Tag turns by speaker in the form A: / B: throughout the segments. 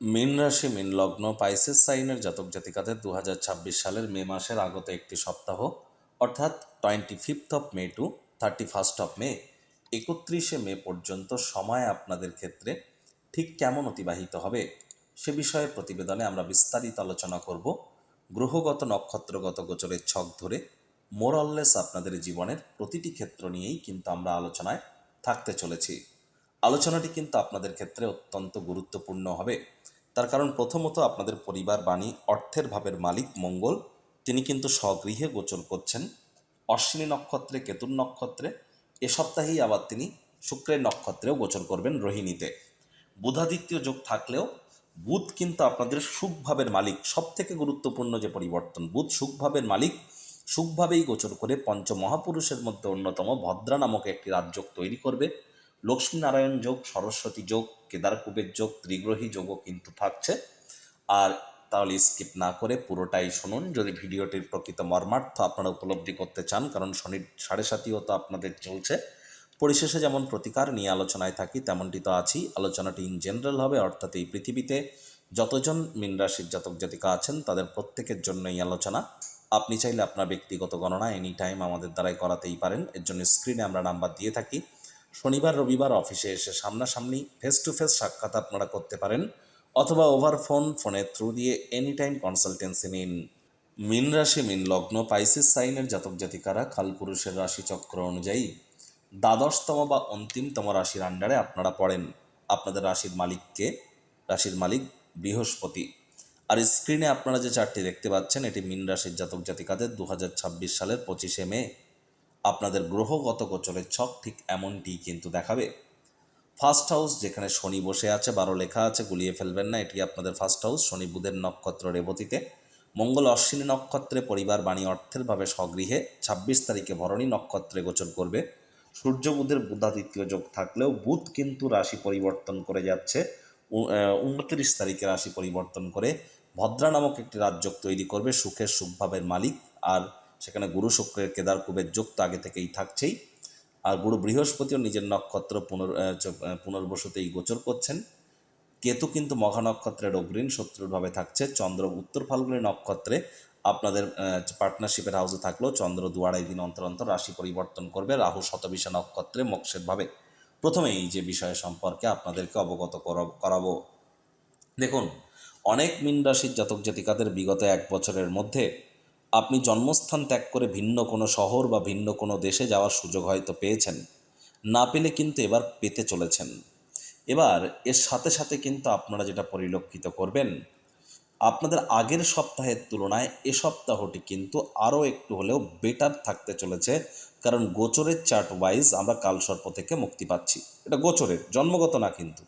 A: মীন রাশি মীন লগ্ন পাইসেস সাইনের জাতক জাতিকাদের 2026 সালের মে মাসের আগত একটি সপ্তাহ অর্থাৎ 25 মে টু 31 মে 31 মে পর্যন্ত সময় আপনাদের ক্ষেত্রে ঠিক কেমন অতিবাহিত হবে সে বিষয়ে প্রতিবেদনে আমরা বিস্তারিত আলোচনা করব। গ্রহগত নক্ষত্রগত গোচরের ছক ধরে মোরললেস আপনাদের জীবনের প্রতিটি ক্ষেত্র নিয়েই কিন্তু আমরা আলোচনায় থাকতে চলেছি। আলোচনাটি কিন্তু আপনাদের ক্ষেত্রে অত্যন্ত গুরুত্বপূর্ণ হবে। তার কারণ প্রথমত আপনাদের পরিবার বাণী অর্থের ভাবের মালিক মঙ্গল, তিনি কিন্তু স্বগৃহে গোচর করছেন অশ্বিনী নক্ষত্রে, কেতুর নক্ষত্রে। এ সপ্তাহেই আবার তিনি শুক্রের নক্ষত্রেও গোচর করবেন রোহিণীতে। বুধাদিত্য যোগ থাকলেও বুধ কিন্তু আপনাদের সুখভাবের মালিক। সব থেকে গুরুত্বপূর্ণ যে পরিবর্তন, বুধ সুখভাবের মালিক, সুখভাবেই গোচর করে পঞ্চমহাপুরুষের মধ্যে অন্যতম ভদ্রা নামক একটি রাজযোগ তৈরি করবে। লক্ষ্মীনারায়ণ যোগ, সরস্বতী যোগ, কেদারকুবের যোগ, ত্রিগ্রহী যোগও কিন্তু থাকছে। আর তাহলে স্কিপ না করে পুরোটাই শুনুন যদি ভিডিওটির প্রকৃত মর্মার্থ আপনারা উপলব্ধি করতে চান, কারণ শনির 7.5ও তো আপনাদের চলছে। পরিশেষে যেমন প্রতিকার নিয়ে আলোচনায় থাকি তেমনটি তো আছি। আলোচনাটি ইন জেনারেল হবে, অর্থাৎ এই পৃথিবীতে যতজন মীন রাশির জাতক জাতিকা আছেন তাদের প্রত্যেকের জন্য এই আলোচনা। আপনি চাইলে আপনার ব্যক্তিগত গণনা এনি টাইম আমাদের দ্বারাই করাতেই পারেন। এর জন্য স্ক্রিনে আমরা নাম্বার দিয়ে থাকি। শনিবার রবিবার অফিসে এসে সামনাসামনি ফেস টু ফেস সাক্ষাৎ আপনারা করতে পারেন, অথবা ওভার ফোনের থ্রু দিয়ে এনি টাইম কনসালটেন্সি নিন। মীন রাশি মীন লগ্ন পাইসেস সাইনের জাতক জাতিকারা কালপুরুষের রাশিচক্র অনুযায়ী দ্বাদশতম বা অন্তিমতম রাশির আন্ডারে আপনারা পড়েন। আপনাদের রাশির মালিককে, রাশির মালিক বৃহস্পতি। আর স্ক্রিনে আপনারা যে চারটি দেখতে পাচ্ছেন এটি মীন রাশির জাতক জাতিকাদের 2026 সালের 25 মে আপনাদের গ্রহগত গোচরের ছক ঠিক এমনটিই কিন্তু দেখাবে। ফার্স্ট হাউস যেখানে শনি বসে আছে, 12 লেখা আছে, গুলিয়ে ফেলবেন না, এটি আপনাদের ফার্স্ট হাউস। শনি বুধের নক্ষত্র রেবতীতে, মঙ্গল অশ্বিনী নক্ষত্রে পরিবার বাণী অর্থের ভাবে স্বগৃহে 26 তারিখে ভরণী নক্ষত্রে গোচর করবে। সূর্য বুধের বুধাদিত্য যোগ থাকলেও বুধ কিন্তু রাশি পরিবর্তন করে যাচ্ছে। 29 তারিখে রাশি পরিবর্তন করে ভদ্রা নামক একটি রাজযোগ তৈরি করবে, সুখের সুখভাবের মালিক। আর সেখানে গুরু শুক্রের কেদারকুবের যোগ তো আগে থেকেই থাকছেই। আর গুরু বৃহস্পতিও নিজের নক্ষত্র পুনর্বসুতেই গোচর করছেন। কেতু কিন্তু মঘা নক্ষত্রের অগ্রীণ শত্রুরভাবে থাকছে। চন্দ্র উত্তর ফাল্গুনী নক্ষত্রে আপনাদের পার্টনারশিপের হাউসে থাকলেও চন্দ্র 2-2.5 দিন অন্তর অন্তর রাশি পরিবর্তন করবে। রাহু শতবিশা নক্ষত্রে মোক্ষের ভাবে। প্রথমেই যে বিষয় সম্পর্কে আপনাদেরকে অবগত করাবো, দেখুন, অনেক মীন রাশির জাতক জাতিকাদের বিগত 1 বছরের মধ্যে আপনি জন্মস্থান ত্যাগ করে ভিন্ন কোনো শহর বা ভিন্ন কোনো দেশে যাওয়ার সুযোগ হয়তো পেয়েছেন, না পেলে কিন্তু এবার পেতে চলেছেন। এবার এর সাথে সাথে কিন্তু আপনারা যেটা পরিলক্ষিত করবেন, আপনাদের আগের সপ্তাহের তুলনায় এ সপ্তাহটি কিন্তু আরও একটু হলেও বেটার থাকতে চলেছে। কারণ গোচরের চার্ট ওয়াইজ আমরা কালসর্প থেকে মুক্তি পাচ্ছি, এটা গোচরের, জন্মগত না কিন্তু।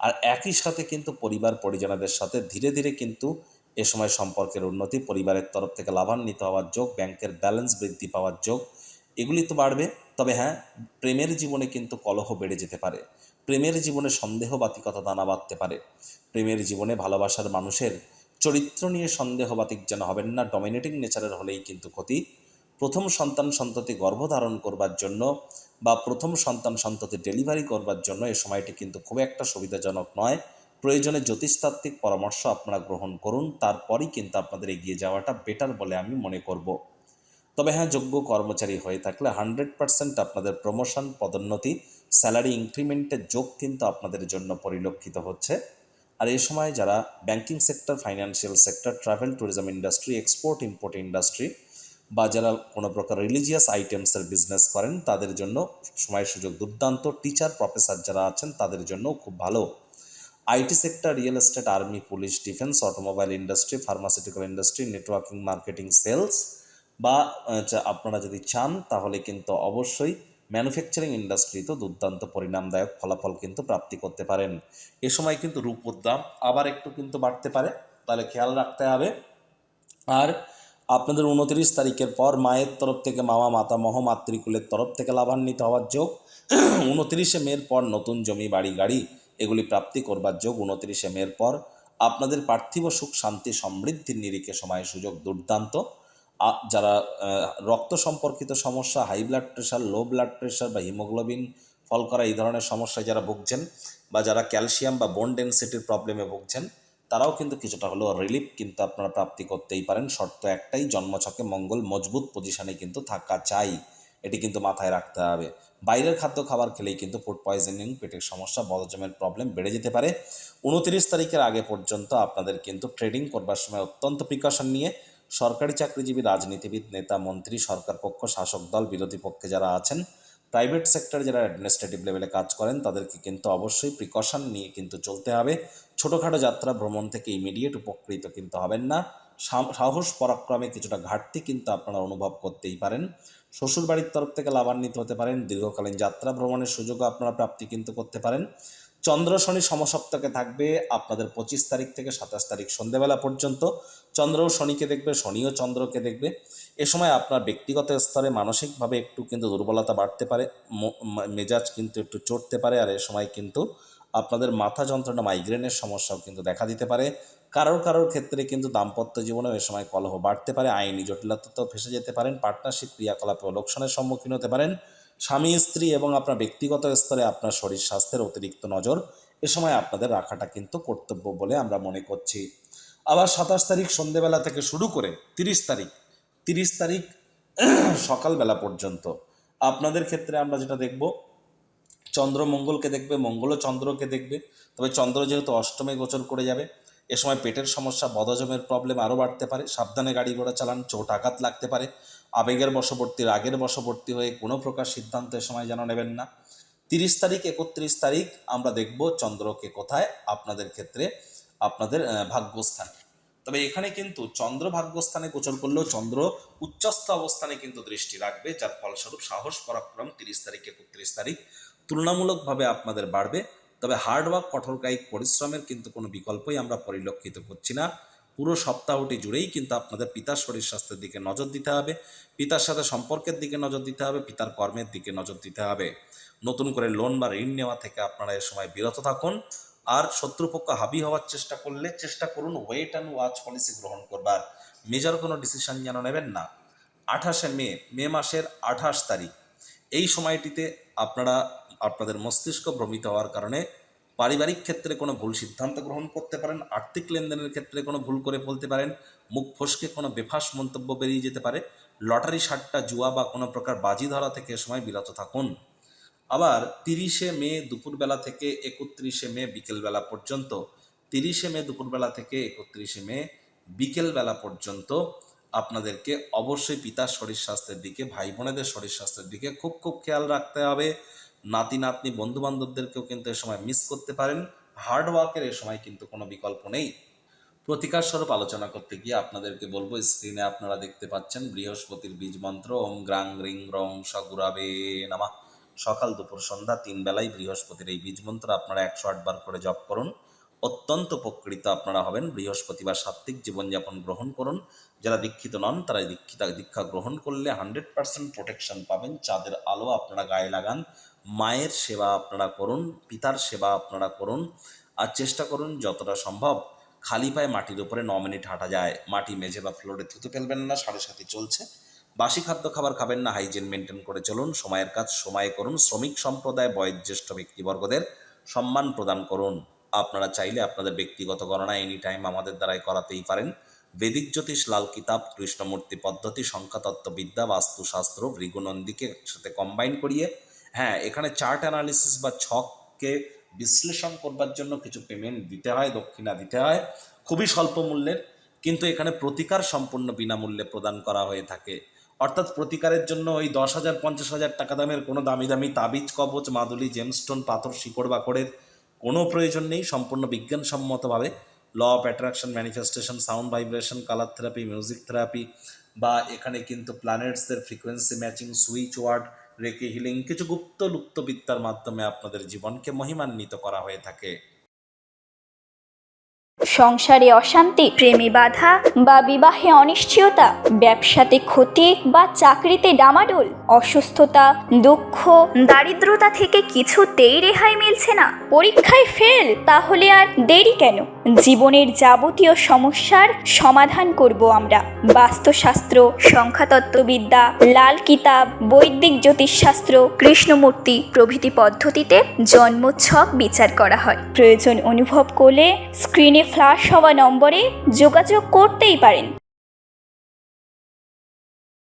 A: আর একই সাথে কিন্তু পরিবার পরিজনদের সাথে ধীরে ধীরে কিন্তু এ সময় সম্পর্কের উন্নতি, পরিবারের তরফ থেকে লাভান্বিত হওয়ার যোগ, ব্যাংকের ব্যালেন্স বৃদ্ধি পাওয়ার যোগ, এগুলি তো বাড়বে। তবে হ্যাঁ, প্রেমের জীবনে কিন্তু কলহ বেড়ে যেতে পারে। প্রেমের জীবনে সন্দেহবাতিকতা দানা বাঁধতে পারে। প্রেমের জীবনে ভালোবাসার মানুষের চরিত্র নিয়ে সন্দেহবাতিক যেন হবেন না, ডমিনেটিং নেচারের হলেই কিন্তু ক্ষতি। প্রথম সন্তান সন্ততি গর্ভধারণ করবার জন্য বা প্রথম সন্তান সন্ততি ডেলিভারি করবার জন্য এ সময়টি কিন্তু খুব একটা সুবিধাজনক নয়। প্রয়োজনে জ্যোতিষতাত্ত্বিক পরামর্শ আপনারা গ্রহণ করুন, তারপরই কিন্তু আপনাদের এগিয়ে যাওয়াটা বেটার বলে আমি মনে করব। তবে হ্যাঁ, যোগ্য কর্মচারী হয়ে থাকলে 100% আপনাদের প্রমোশন, পদোন্নতি, স্যালারি ইনক্রিমেন্টের যোগ কিন্তু আপনাদের জন্য পরিলক্ষিত হচ্ছে। আর এই সময় যারা banking sector, financial sector, travel tourism industry, export import industry বা যারা কোনো প্রকার রিলিজিয়াস আইটেমসের বিজনেস করেন তাদের জন্য সময় সুযোগ দুর্দান্ত। টিচার, প্রফেসর যারা আছেন তাদের জন্য খুব ভালো। IT sector, real estate, army, police, defence, automobile industry, pharmaceutical industry, networking, marketing, sales বা আপনারা যদি চান তাহলে কিন্তু অবশ্যই ম্যানুফ্যাকচারিং ইন্ডাস্ট্রিতেও দুর্দান্ত পরিণামদায়ক ফলাফল কিন্তু প্রাপ্তি করতে পারেন। এ সময় কিন্তু রূপোর দাম আবার একটু কিন্তু বাড়তে পারে, তাহলে খেয়াল রাখতে হবে। আর আপনাদের 29 তারিখের পর মায়ের তরফ থেকে, মামা মাতামহ মাতৃকুলের তরফ থেকে লাভান্বিত হওয়ার যোগ। 29 মের পর নতুন জমি, বাড়ি, গাড়ি এগুলি প্রাপ্তি করবার যোগ। 29 মের পর আপনাদের পার্থিব সুখ, শান্তি, সমৃদ্ধির নিরিখে সময় সুযোগ দুর্দান্ত। যারা রক্ত সম্পর্কিত সমস্যা, high blood pressure, low blood pressure বা হিমোগ্লোবিন ফল করা এই ধরনের সমস্যায় যারা ভুগছেন বা যারা ক্যালসিয়াম বা বোন ডেনসিটির প্রবলেমে ভুগছেন, তারাও কিন্তু কিছুটা হলেও রিলিফ কিন্তু আপনারা প্রাপ্তি করতেই পারেন। শর্ত একটাই, জন্মছকে মঙ্গল মজবুত পজিশনে কিন্তু থাকা চাই, এটি কিন্তু মাথায় রাখতে হবে। বাইরের খাদ্য খাবার খেলেই কিন্তু ফুড পয়জনিং, পেটের সমস্যা, বদহজমের প্রবলেম বেড়ে যেতে পারে। 29 তারিখের আগে পর্যন্ত আপনাদের কিন্তু ট্রেডিং করবার সময় অত্যন্ত প্রিকশন নিয়ে সরকারি চাকরিজীবী, রাজনীতিবিদ, নেতা, মন্ত্রী, সরকার পক্ষ, শাসক দল, বিরোধী পক্ষে যারা আছেন, প্রাইভেট সেক্টরে যারা অ্যাডমিনিস্ট্রেটিভ লেভেলে কাজ করেন, তাদেরকে কিন্তু অবশ্যই প্রিকশন নিয়ে কিন্তু চলতে হবে। ছোটোখাটো যাত্রা ভ্রমণ থেকে ইমিডিয়েট উপকৃত কিন্তু হবেন না। সাহস পরাক্রমে কিছুটা ঘাটতি কিন্তু আপনারা অনুভব করতেই পারেন। শ্বশুরবাড়ির তরফ থেকে লাভান্বিত হতে পারেন। দীর্ঘকালীন যাত্রা ভ্রমণের সুযোগও আপনারা প্রাপ্তি কিন্তু করতে পারেন। চন্দ্র শনি সমসপ্তকে থাকবে আপনাদের 25 তারিখ থেকে 27 তারিখ সন্ধেবেলা পর্যন্ত। চন্দ্রও শনিকে দেখবে, শনিও চন্দ্রকে দেখবে। এ সময় আপনার ব্যক্তিগত স্তরে মানসিকভাবে একটু কিন্তু দুর্বলতা বাড়তে পারে, মেজাজ কিন্তু একটু চড়তে পারে। আর এ সময় কিন্তু আপনাদের মাথা যন্ত্রণা, মাইগ্রেনের সমস্যাও কিন্তু দেখা দিতে পারে। কারোর ক্ষেত্রে কিন্তু দাম্পত্য জীবনেও এ সময় কলহ বাড়তে পারে, আইনি জটিলতাতেও ফেসে যেতে পারেন, পার্টনারশিপ ক্রিয়াকলাপেও লোকসানের সম্মুখীন হতে পারেন। স্বামী স্ত্রী এবং আপনার ব্যক্তিগত স্তরে আপনার শরীর স্বাস্থ্যের অতিরিক্ত নজর এ সময় আপনাদের রাখাটা কিন্তু কর্তব্য বলে আমরা মনে করছি। আবার 27 তারিখ সন্ধেবেলা থেকে শুরু করে 30 তারিখ সকালবেলা পর্যন্ত আপনাদের ক্ষেত্রে আমরা যেটা দেখব, চন্দ্র মঙ্গলকে দেখবে, মঙ্গলও চন্দ্রকে দেখবে। তবে চন্দ্র যেহেতু অষ্টমে গোচর করে যাবে, এ সময় পেটের সমস্যা, বদহজমের প্রবলেম আরও বাড়তে পারে। সাবধানে গাড়ি ঘোড়া চালান, চোট আঘাত লাগতে পারে। আবেগের বশবর্তী, রাগের বশবর্তী হয়ে কোনো প্রকার সিদ্ধান্ত এ সময় যেন নেবেন না। 30 তারিখ 31 তারিখ আমরা দেখব চন্দ্রকে কোথায়, আপনাদের ক্ষেত্রে আপনাদের ভাগ্যস্থানে। তবে এখানে কিন্তু চন্দ্র ভাগ্যস্থানে গোচর করলেও চন্দ্র উচ্চস্থ অবস্থানে কিন্তু দৃষ্টি রাখবে, যার ফলস্বরূপ সাহস পরাক্রম 30 তারিখ 31 তারিখ তুলনামূলকভাবে আপনাদের বাড়বে। তবে হার্ডওয়ার্ক, কঠোর কায়িক পরিশ্রমের কিন্তু কোনো বিকল্পই আমরা পরিলক্ষিত করছি না। পুরো সপ্তাহটি জুড়েই কিন্তু আপনাদের পিতার শরীর স্বাস্থ্যের দিকে নজর দিতে হবে, পিতার সাথে সম্পর্কের দিকে নজর দিতে হবে, পিতার কর্মের দিকে নজর দিতে হবে। নতুন করে লোন বা ঋণ নেওয়া থেকে আপনারা এ সময় বিরত থাকুন। আর শত্রুপক্ষ হাবি হওয়ার চেষ্টা করুন ওয়েট অ্যান্ড ওয়াচ পলিসি গ্রহণ করবার। মেজর কোনো ডিসিশন যেন নেবেন না। 28 মে মাসের 28 তারিখ এই সময়টিতে আপনারা আপনাদের মস্তিষ্ক ভ্রমিত হওয়ার কারণে পারিবারিক ক্ষেত্রে কোনো ভুল সিদ্ধান্ত গ্রহণ করতে পারেন, আর্থিক লেনদেনের ক্ষেত্রে কোনো ভুল করে ফেলতে পারেন, মুখ ফসকে কোনো বেফাস মন্তব্য বেরিয়ে যেতে পারে। লটারি, সাট্টা, জুয়া বা কোনো প্রকার বাজি ধরা থেকে এ সময় বিরত থাকুন। আবার 30 মে দুপুরবেলা থেকে 31 মে বিকেলবেলা পর্যন্ত, 30 মে দুপুরবেলা থেকে 31 মে বিকেলবেলা পর্যন্ত আপনাদেরকে অবশ্যই পিতার শরীর স্বাস্থ্যের দিকে, ভাই বোনেদের শরীর স্বাস্থ্যের দিকে খুব খেয়াল রাখতে হবে। নাতি নাতনি, বন্ধু বান্ধবদেরকেও কিন্তু এ সময় মিস করতে পারেন। হার্ডওয়ার্কের এ সময় কিন্তু কোনো বিকল্প নেই। প্রতিকার স্বরূপ আলোচনা করতে গিয়ে আপনাদেরকে বলবো, স্ক্রিনে আপনারা দেখতে পাচ্ছেন বৃহস্পতির বীজ মন্ত্র ওম গ্রাং রিং রং সগুরাবে নামা। সকাল দুপুর সন্ধ্যা 3 বেলায় বৃহস্পতির এই বীজ মন্ত্র আপনারা 108 বার করে জপ করুন। অত্যন্ত উপকৃত আপনারা হবেন। বৃহস্পতিবার সাত্ত্বিক জীবনযাপন গ্রহণ করুন। যারা দীক্ষিত নন তারা দীক্ষা গ্রহণ করলে 100% প্রোটেকশন পাবেন। চাঁদের আলো আপনারা গায়ে লাগান। মায়ের সেবা আপনারা করুন, পিতার সেবা আপনারা করুন। আর চেষ্টা করুন যতটা সম্ভব খালি পায়ে মাটির উপরে 9 মিনিট হাঁটা যায়। মাটি, মেঝে বা ফ্লোরে থুতু ফেলবেন না, 7:30 চলছে। বাসি খাদ্য খাবার খাবেন না, হাইজিন মেনটেন করে চলুন। সময়ের কাজ সময়ে করুন। শ্রমিক সম্প্রদায়, বয়োজ্যেষ্ঠ ব্যক্তিবর্গদের সম্মান প্রদান করুন। আপনারা চাইলে আপনাদের ব্যক্তিগত গণনা এনি টাইম আমাদের দ্বারাই করাতেই পারেন। বেদিক জ্যোতিষ, লাল কিতাব, কৃষ্ণমূর্তি পদ্ধতি, সংখ্যাতত্ত্ববিদ্যা, বাস্তুশাস্ত্র, ভৃগুনন্দীকে সাথে কম্বাইন করিয়ে, হ্যাঁ, এখানে চার্ট অ্যানালিসিস বা ছককে বিশ্লেষণ করবার জন্য কিছু পেমেন্ট দিতে হয়, দক্ষিণা দিতে হয়, খুবই স্বল্প মূল্যের। কিন্তু এখানে প্রতিকার সম্পূর্ণ বিনামূল্যে প্রদান করা হয়ে থাকে। অর্থাৎ প্রতিকারের জন্য ওই 10,000 50,000 টাকা দামের কোনো দামি তাবিজ, কবচ, মাদুলি, জেমস্টোন, পাথর, শিকড় বাকড়ের কোনো প্রয়োজন নেই। সম্পূর্ণ বিজ্ঞানসম্মতভাবে law of attraction, manifestation, sound vibration, colour therapy, music therapy, বা এখানে কিন্তু প্ল্যানেটসের frequency matching, switch word, reiki healing, কিছু গুপ্ত লুপ্ত বিদ্যার মাধ্যমে আপনাদের জীবনকে মহিমান্বিত করা হয়ে থাকে।
B: সংসারে অশান্তি, প্রেমে বাধা বা বিবাহে অনিশ্চয়তা, ব্যবসাতে ক্ষতি বা চাকরিতে ডামাডোল, অসুস্থতা, দুঃখ, দারিদ্রতা থেকে কিছুতেই রেহাই মিলছে না, পরীক্ষায় ফেল, তাহলে আর দেরি কেন? জীবনের যাবতীয় সমস্যার সমাধান করব আমরা। বাস্তুশাস্ত্র, সংখ্যাতত্ত্ববিদ্যা, লাল কিতাব, বৈদিক জ্যোতিষশাস্ত্র, কৃষ্ণমূর্তি প্রভৃতি পদ্ধতিতে জন্মছক বিচার করা হয়। প্রয়োজন অনুভব করলে স্ক্রিনে ফ্ল্যাশ হওয়া নম্বরে যোগাযোগ করতেই পারেন।